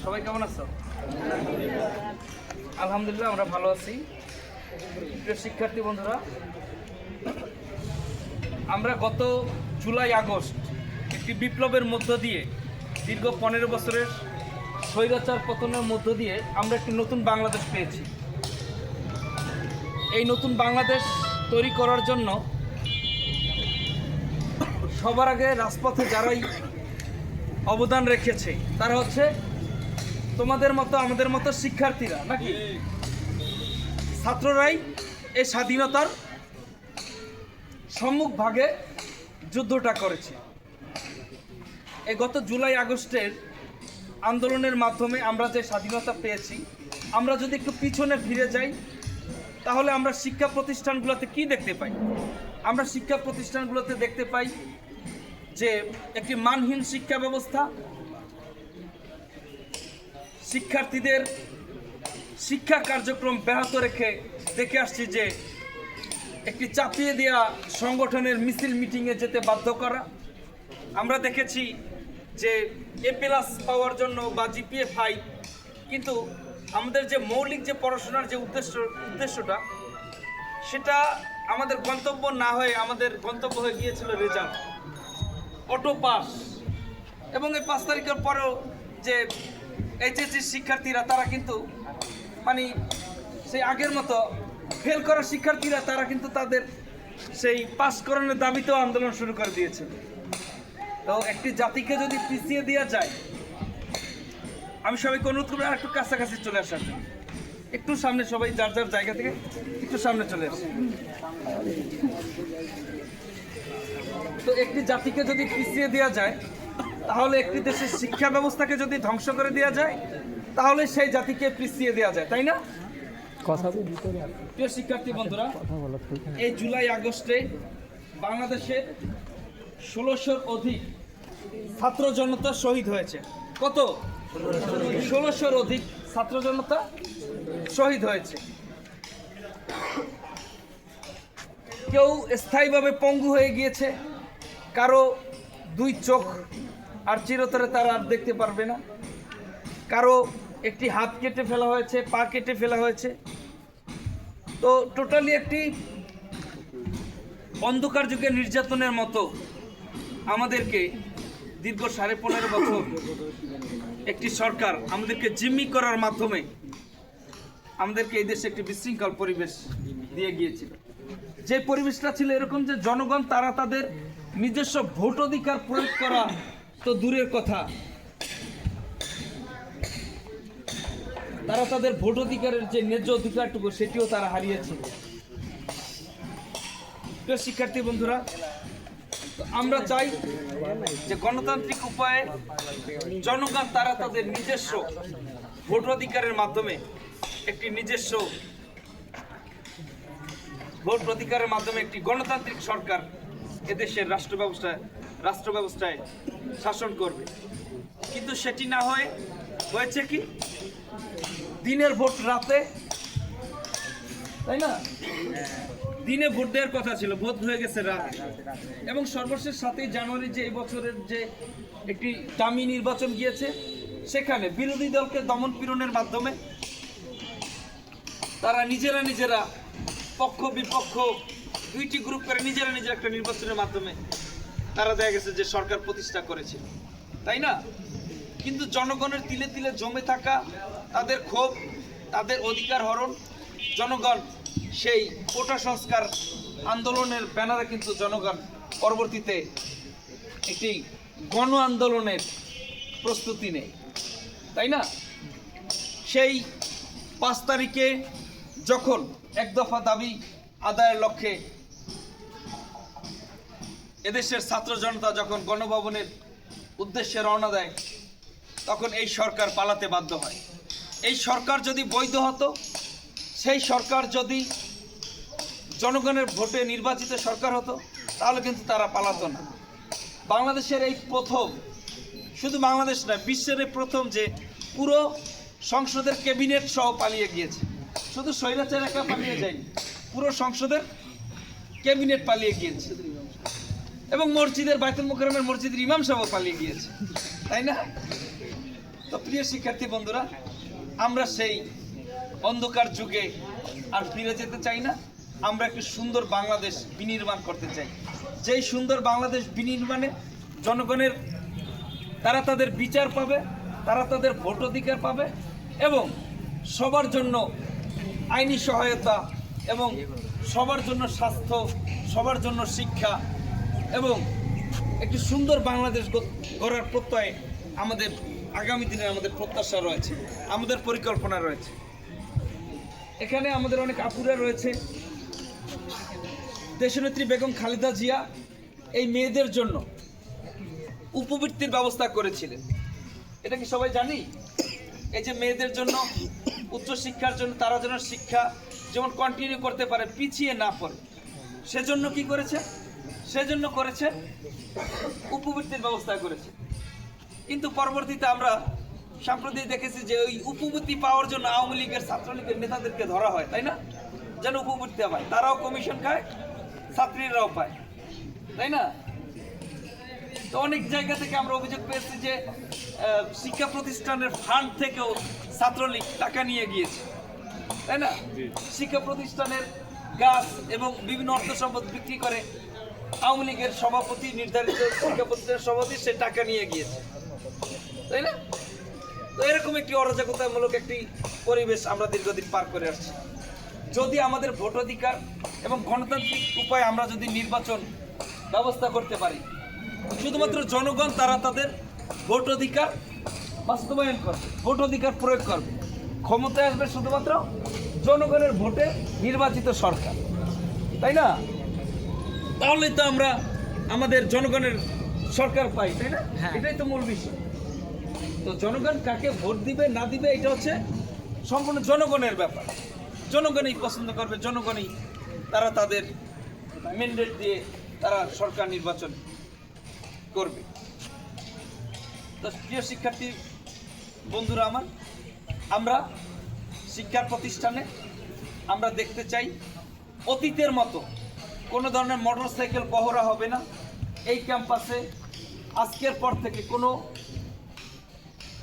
সবাই কেমন আছো? আলহামদুলিল্লাহ আমরা ভালো আছি। প্রিয় শিক্ষার্থী বন্ধুরা, আমরা গত জুলাই আগস্ট একটি বিপ্লবের মধ্য দিয়ে দীর্ঘ 15 বছরের স্বৈরাচার পতনের মধ্য দিয়ে আমরা একটি নতুন বাংলাদেশ পেয়েছি। এই নতুন বাংলাদেশ তৈরি করার জন্য সবার আগে রাজপথে যারাই অবদান রেখেছে তারা হচ্ছে তোমাদের মতো আমাদের মতো শিক্ষার্থীরা, নাকি? ছাত্ররাই এই স্বাধীনতার সম্মুখ ভাগে যুদ্ধটা করেছে। এই গত জুলাই আগস্টের আন্দোলনের মাধ্যমে আমরা যে স্বাধীনতা পেয়েছি, আমরা যদি একটু পিছনে ফিরে যাই তাহলে আমরা শিক্ষা প্রতিষ্ঠানগুলোতে কি দেখতে পাই? আমরা শিক্ষা প্রতিষ্ঠানগুলোতে দেখতে পাই যে একটি মানহীন শিক্ষা ব্যবস্থা, শিক্ষার্থীদের শিক্ষা কার্যক্রম ব্যাহত রেখে দেখে আসছি যে একটি চাপিয়ে দেওয়া সংগঠনের মিছিল মিটিংয়ে যেতে বাধ্য করা। আমরা দেখেছি যে A+ পাওয়ার জন্য বা GPA 5, কিন্তু আমাদের যে মৌলিক যে পড়াশোনার যে উদ্দেশ্যটা সেটা আমাদের গন্তব্য না হয়ে আমাদের গন্তব্য হয়ে গিয়েছিল রেজাল্ট, অটো পাস। এবং এই 5 তারিখের পরেও যে HSC শিক্ষার্থীরা তারা কিন্তু সেই আগের মতো ফেল করা শিক্ষার্থীরা তারা কিন্তু তাদের সেই পাস করানোর দাবিতেও আন্দোলন শুরু করে দিয়েছে। তো একটি জাতিকে যদি পিছিয়ে দেওয়া যায়, আমি সবাইকে অনুরোধ করবো আর একটু কাছাকাছি চলে আসার, একটু সামনে সবাই যার যার জায়গা থেকে একটু সামনে চলে আসে। তো একটি জাতিকে যদি পিছিয়ে দেওয়া যায়, তাহলে একটি দেশের শিক্ষা ব্যবস্থাকে যদি ধ্বংস করে দেওয়া যায়, তাহলে সেই জাতিকে পিছিয়ে দেওয়া যায়, তাই না? প্রিয় শিক্ষার্থী বন্ধুরা, এই জুলাই আগস্টে বাংলাদেশে 1600-র অধিক ছাত্র জনতা শহীদ হয়েছে। কত? 1600-র অধিক ছাত্র জনতা শহীদ হয়েছে। কেউ স্থায়ীভাবে পঙ্গু হয়ে গিয়েছে, কারো 2 চোখ আর চিরতরে তারা আর দেখতে পারবে না, কারো একটি হাত কেটে ফেলা হয়েছে, পা কেটে ফেলা হয়েছে। তো টোটালি একটি অন্ধকার যুগের নির্যাতনের মতো আমাদেরকে দীর্ঘ 15.5 বছর একটি সরকার আমাদেরকে জিম্মি করার মাধ্যমে আমাদেরকে এই দেশে একটি বিশৃঙ্খল পরিবেশ দিয়ে গিয়েছিল। যে পরিবেশটা ছিল এরকম যে জনগণ তারা তাদের নিজস্ব ভোটাধিকার প্রয়োগ করা তো দূরের কথা, তারা তাদের ভোটাধিকারের যে ন্যায্য অধিকারটুকু সেটিও তারা হারিয়েছে। প্রিয় শিক্ষার্থী বন্ধুরা, আমরা চাই যে গণতান্ত্রিক উপায়ে জনগণ তারা তাদের নিজস্ব ভোটাধিকারের মাধ্যমে একটি নিজস্ব ভোট অধিকারের মাধ্যমে একটি গণতান্ত্রিক সরকার এদেশের রাষ্ট্র ব্যবস্থায় শাসন করবে। কিন্তু সেটি না হয়েছে কি দিনের ভোট রাতে, তাই না? দিনে ভোট দেওয়ার কথা ছিল, ভোট হয়ে গেছে রাত। এবং সর্বশেষ 7 জানুয়ারি যে এই বছরের যে একটি দামি নির্বাচন গিয়েছে, সেখানে বিরোধী দলকে দমন পীড়নের মাধ্যমে তারা নিজেরা পক্ষ বিপক্ষ 2টি গ্রুপ করে নিজেরা একটা নির্বাচনের মাধ্যমে তারা দেখা গেছে যে সরকার প্রতিষ্ঠা করেছে, তাই না? কিন্তু জনগণের তিলে তিলে জমে থাকা তাদের ক্ষোভ, তাদের অধিকার হরণ, জনগণ সেই কোটা সংস্কার আন্দোলনের ব্যানারে কিন্তু জনগণ পরবর্তীতে একটি গণ আন্দোলনের প্রস্তুতি নেয়, তাই না? সেই 5 তারিখে যখন 1 দফা দাবি আদায়ের লক্ষ্যে এদেশের ছাত্র জনতা যখন গণভবনের উদ্দেশ্যে রওনা দেয়, তখন এই সরকার পালাতে বাধ্য হয়। এই সরকার যদি বৈধ হতো, সেই সরকার যদি জনগণের ভোটে নির্বাচিত সরকার হতো, তাহলে কিন্তু তারা পালাতো না। বাংলাদেশের এই প্রথম, শুধু বাংলাদেশ নয় বিশ্বের এই প্রথম যে পুরো সংসদের ক্যাবিনেট সহ পালিয়ে গিয়েছে। শুধু স্বৈরাচার একা পালিয়ে যায়নি, পুরো সংসদের ক্যাবিনেট পালিয়ে গিয়েছে। এবং মসজিদের বাইতুল মুকাররমের মসজিদের ইমাম সাহেব পালিয়ে গিয়েছে, তাই না? তো প্রিয় শিক্ষার্থী বন্ধুরা, আমরা সেই অন্ধকার যুগে আর ফিরে যেতে চাই না। আমরা একটি সুন্দর বাংলাদেশ বিনির্মাণ করতে চাই। যেই সুন্দর বাংলাদেশ বিনির্মাণে জনগণের তারা তাদের বিচার পাবে, তারা তাদের ভোট অধিকার পাবে এবং সবার জন্য আইনি সহায়তা এবং সবার জন্য স্বাস্থ্য, সবার জন্য শিক্ষা এবং একটি সুন্দর বাংলাদেশ গড়ার প্রত্যয়ে আমাদের আগামী দিনে আমাদের প্রত্যাশা রয়েছে, আমাদের পরিকল্পনা রয়েছে। এখানে আমাদের অনেক আপুরা রয়েছে। দেশনেত্রী বেগম খালেদা জিয়া এই মেয়েদের জন্য উপবৃত্তির ব্যবস্থা করেছিলেন। এটা কি সবাই জানি? এই যে মেয়েদের জন্য উচ্চশিক্ষার জন্য তারা যেন শিক্ষা যেমন কন্টিনিউ করতে পারে, পিছিয়ে না পড়ে, সেজন্য কি করেছে? সেজন্য করেছে উপবৃত্তির ব্যবস্থা করেছে। কিন্তু পরবর্তীতে আমরা সম্প্রতি দেখেছি যে ওই উপবৃত্তি পাওয়ার জন্য আওয়ামী লীগের, ছাত্রলীগের নেতাদেরকে ধরা হয়, তাই না? যেন উপবৃত্তি পায়, তারাও কমিশন খায়, ছাত্রীরাও পায়, তাই না? তো অনেক জায়গা থেকে আমরা অভিযোগ পেয়েছি যে শিক্ষা প্রতিষ্ঠানের ফান্ড থেকেও ছাত্রলীগ টাকা নিয়ে গিয়েছে, তাই না? শিক্ষা প্রতিষ্ঠানের গাছ এবং বিভিন্ন অর্থ সম্পদ বিক্রি করে আওয়ামী লীগের সভাপতি, নির্ধারিত শিক্ষা প্রতিষ্ঠানের সভাপতি সে টাকা নিয়ে গিয়েছে, তাই না? তো এরকম একটি অরাজকতামূলক একটি পরিবেশ আমরা দীর্ঘদিন পার করে আসছি। যদি আমাদের ভোট অধিকার এবং গণতান্ত্রিক উপায়ে আমরা যদি নির্বাচন ব্যবস্থা করতে পারি, শুধুমাত্র জনগণ তারা তাদের ভোট অধিকার বাস্তবায়ন করবে, ভোট অধিকার প্রয়োগ করবে, ক্ষমতায় আসবে শুধুমাত্র জনগণের ভোটে নির্বাচিত সরকার, তাই না? তাহলে তো আমরা আমাদের জনগণের সরকার পাই, তাই না? এটাই তো মূল বিষয়। তো জনগণ কাকে ভোট দিবে না দিবে এটা হচ্ছে সম্পূর্ণ জনগণের ব্যাপার। জনগণই পছন্দ করবে, জনগণই তারা তাদের ম্যান্ডেট দিয়ে তারা সরকার নির্বাচন করবে। তো প্রিয় শিক্ষার্থী বন্ধুরা আমার, আমরা শিক্ষার প্রতিষ্ঠানে আমরা দেখতে চাই অতীতের মতো কোনো ধরনের মোটরসাইকেল পহরা হবে না। এই ক্যাম্পাসে আজকের পর থেকে কোনো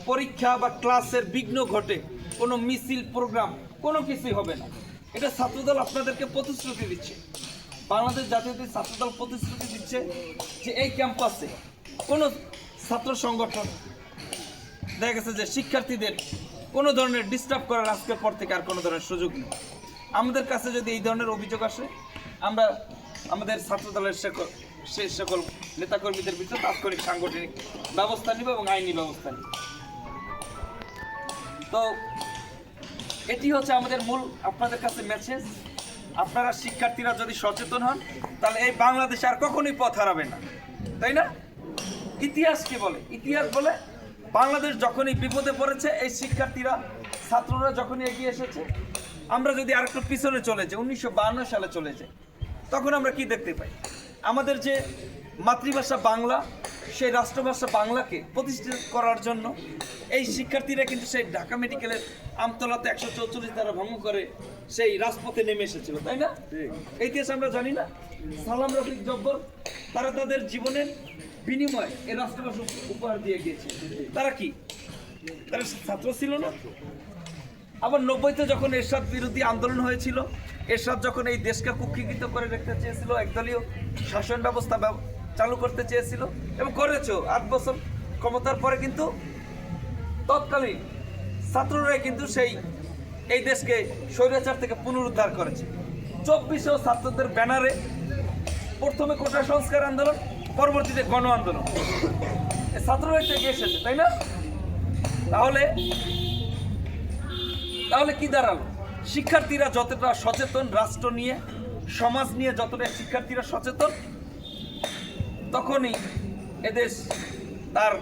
পরীক্ষা বা ক্লাসের বিঘ্ন ঘটে, কোনো মিছিল, প্রোগ্রাম, কোনো কিছুই হবে না। এটা ছাত্রদল আপনাদেরকে প্রতিশ্রুতি দিচ্ছে, বাংলাদেশ জাতীয়তাবাদী ছাত্রদল প্রতিশ্রুতি দিচ্ছে যে এই ক্যাম্পাসে কোনো ছাত্র সংগঠন দেখা গেছে যে শিক্ষার্থীদের কোনো ধরনের ডিস্টার্ব করার আজকের পর থেকে আর কোনো ধরনের সুযোগ নেই। আমাদের কাছে যদি এই ধরনের অভিযোগ আসে, আমরা আমাদের ছাত্রদলের সেই সকল নেতাকর্মীদের ভিতরে তাৎক্ষণিক সাংগঠনিক ব্যবস্থা নিব এবং আইনি ব্যবস্থা নিব। তো এটি হচ্ছে আমাদের মূল আপনাদের কাছে মেসেজ। আপনারা শিক্ষার্থীরা যদি সচেতন হন তাহলে এই বাংলাদেশ আর কখনোই পথ হারাবে না, তাই না? ইতিহাস কি বলে? ইতিহাস বলে বাংলাদেশ যখনই বিপদে পড়েছে, এই শিক্ষার্থীরা, ছাত্ররা যখনই এগিয়ে এসেছে। আমরা যদি আরেকটু পিছনে চলে যাই, 1952 সালে চলে যাই, তখন আমরা কি দেখতে পাই? আমাদের যে মাতৃভাষা বাংলা, সেই রাষ্ট্রভাষা বাংলাকে প্রতিষ্ঠিত করার জন্য এই শিক্ষার্থীরা কিন্তু সেই ঢাকা মেডিকেলের আমতলাতে 144 ধারা ভঙ্গ করে সেই রাজপথে নেমে এসেছিল, তাই না? এই ইতিহাস আমরা জানি না? সালাম, রফিক, জব্বর তারা তাদের জীবনের বিনিময়ে এই রাষ্ট্রভাষা উপহার দিয়ে গিয়েছে। তারা কি, তারা ছাত্র ছিল না? আবার 90-তে যখন এরশাদ বিরোধী আন্দোলন হয়েছিল, এরশাদ যখন এই দেশকে কুক্ষিগত করে রাখতে চেয়েছিল, একদলীয় শাসন ব্যবস্থা চালু করতে চেয়েছিল এবং করেছেও। 8 বছর ক্ষমতার পরে কিন্তু তৎকালীন ছাত্ররাই কিন্তু এই দেশকে স্বৈরাচার থেকে পুনরুদ্ধার করেছে। 2400 ছাত্রদের ব্যানারে প্রথমে কোটা সংস্কার আন্দোলন, পরবর্তীতে গণ আন্দোলন, ছাত্ররাই থেকে এসেছে, তাই না? তাহলে কি দাঁড়ালো? শিক্ষার্থীরা যতটা সচেতন, রাষ্ট্র নিয়ে, সমাজ নিয়ে যতটা শিক্ষার্থীরা সচেতন, তখনই এদেশ তার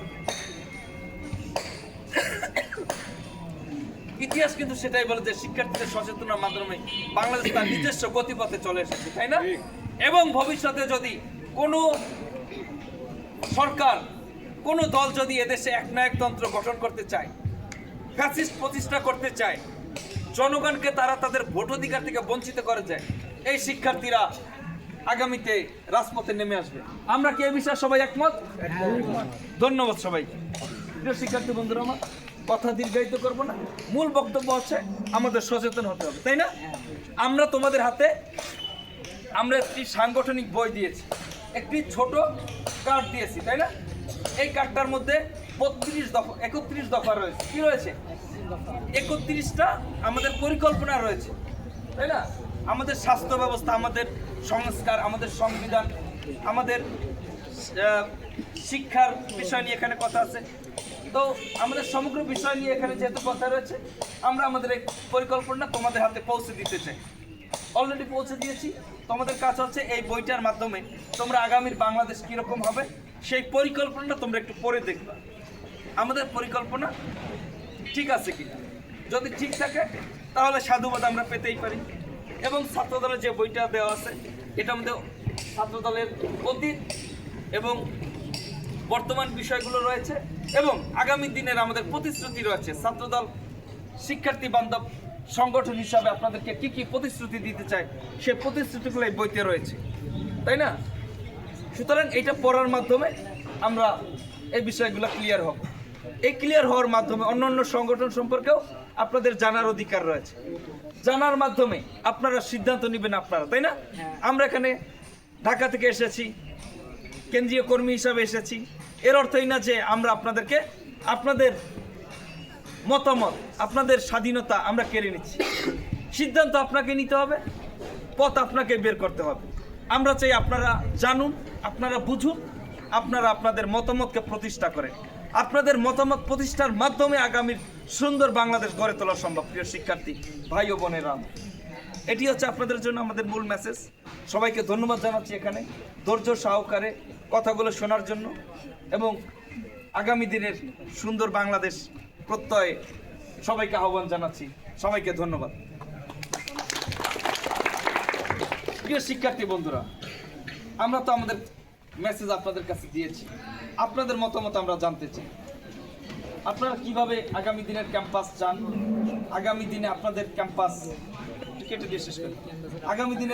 ইতিহাস কিন্তু সেটাই বলে যে শিক্ষার্থীদের সচেতনার মাধ্যমে বাংলাদেশ তার নিজস্ব গতিপথে চলে এসেছে, তাই না? এবং ভবিষ্যতে যদি কোনো সরকার, কোনো দল যদি এদেশে একনায়কতন্ত্র গঠন করতে চায়, ফ্যাসিস্ট প্রতিষ্ঠা করতে চায়, জনগণকে তারা তাদের ভোট অধিকার থেকে বঞ্চিত করে যায়, এই শিক্ষার্থীরা আগামীতে রাজপথে নেমে আসবে। আমরা কি এই বিষয়ে সবাই একমত? ধন্যবাদ সবাইকে। প্রিয় শিক্ষার্থী বন্ধুরা আমার, কথা দীর্ঘায়িত করব না, মূল বক্তব্য হচ্ছে আমাদের সচেতন হতে হবে, তাই না? আমরা তোমাদের হাতে আমরা একটি সাংগঠনিক বই দিয়েছি, একটি ছোট কার্ড দিয়েছি, তাই না? এই কার্ডটার মধ্যে 31 দফা রয়েছে। কি রয়েছে? 31টা আমাদের পরিকল্পনা রয়েছে, তাই না? আমাদের স্বাস্থ্য ব্যবস্থা, আমাদের সংস্কার, আমাদের সংবিধান, আমাদের শিক্ষার বিষয় নিয়ে এখানে কথা আছে। তো আমাদের সমগ্র বিষয় নিয়ে এখানে যেহেতু কথা রয়েছে, আমরা আমাদের এই পরিকল্পনা তোমাদের হাতে পৌঁছে দিতে চাই। অলরেডি পৌঁছে দিয়েছি। তোমাদের কাজ হচ্ছে এই বইটার মাধ্যমে তোমরা আগামীর বাংলাদেশ কীরকম হবে সেই পরিকল্পনাটা তোমরা একটু পড়ে দেখবা। আমাদের পরিকল্পনা ঠিক আছে কিনা, যদি ঠিক থাকে তাহলে সাধুবাদ আমরা পেতেই পারি। এবং ছাত্রদলের যে বইটা দেওয়া আছে, এটা আমাদের ছাত্রদলের অতীত এবং বর্তমান বিষয়গুলো রয়েছে এবং আগামী দিনের আমাদের প্রতিশ্রুতি রয়েছে। ছাত্রদল শিক্ষার্থী বান্ধব সংগঠন হিসাবে আপনাদেরকে কি কি প্রতিশ্রুতি দিতে চায়, সে প্রতিশ্রুতিগুলো এই বইতে রয়েছে, তাই না? সুতরাং এইটা পড়ার মাধ্যমে আমরা এই বিষয়গুলো ক্লিয়ার হব। এই ক্লিয়ার হওয়ার মাধ্যমে অন্যান্য সংগঠন সম্পর্কেও আপনাদের জানার অধিকার রয়েছে। জানার মাধ্যমে আপনারা সিদ্ধান্ত নেবেন আপনারা, তাই না? আমরা এখানে ঢাকা থেকে এসেছি, কেন্দ্রীয় কর্মী হিসাবে এসেছি, এর অর্থই না যে আমরা আপনাদেরকে আপনাদের মতামত, আপনাদের স্বাধীনতা আমরা কেড়ে নিচ্ছি। সিদ্ধান্ত আপনাকে নিতে হবে, পথ আপনাকে বের করতে হবে। আমরা চাই আপনারা জানুন, আপনারা বুঝুন, আপনারা আপনাদের মতামতকে প্রতিষ্ঠা করেন। আপনাদের মতামত প্রতিষ্ঠার মাধ্যমে আগামীর সুন্দর বাংলাদেশ গড়ে তোলা সম্ভব। প্রিয় শিক্ষার্থী ভাই ও বোনেরা, এটি হচ্ছে আপনাদের জন্য আমাদের মূল মেসেজ। সবাইকে ধন্যবাদ জানাচ্ছি এখানে ধৈর্য সহকারে কথাগুলো শোনার জন্য এবং আগামী দিনের সুন্দর বাংলাদেশ প্রত্যয়ে সবাইকে আহ্বান জানাচ্ছি। সবাইকে ধন্যবাদ। প্রিয় শিক্ষার্থী বন্ধুরা, আমরা তো আমাদের মেসেজ আপনাদের কাছে দিয়েছি, আপনাদের মতামত আমরা জানতে চাই। আপনারা কিভাবে আগামী দিনের ক্যাম্পাস চান, আগামী দিনে আপনাদের ক্যাম্পাস কেটে দিয়ে শেষ করেন, আগামী দিনে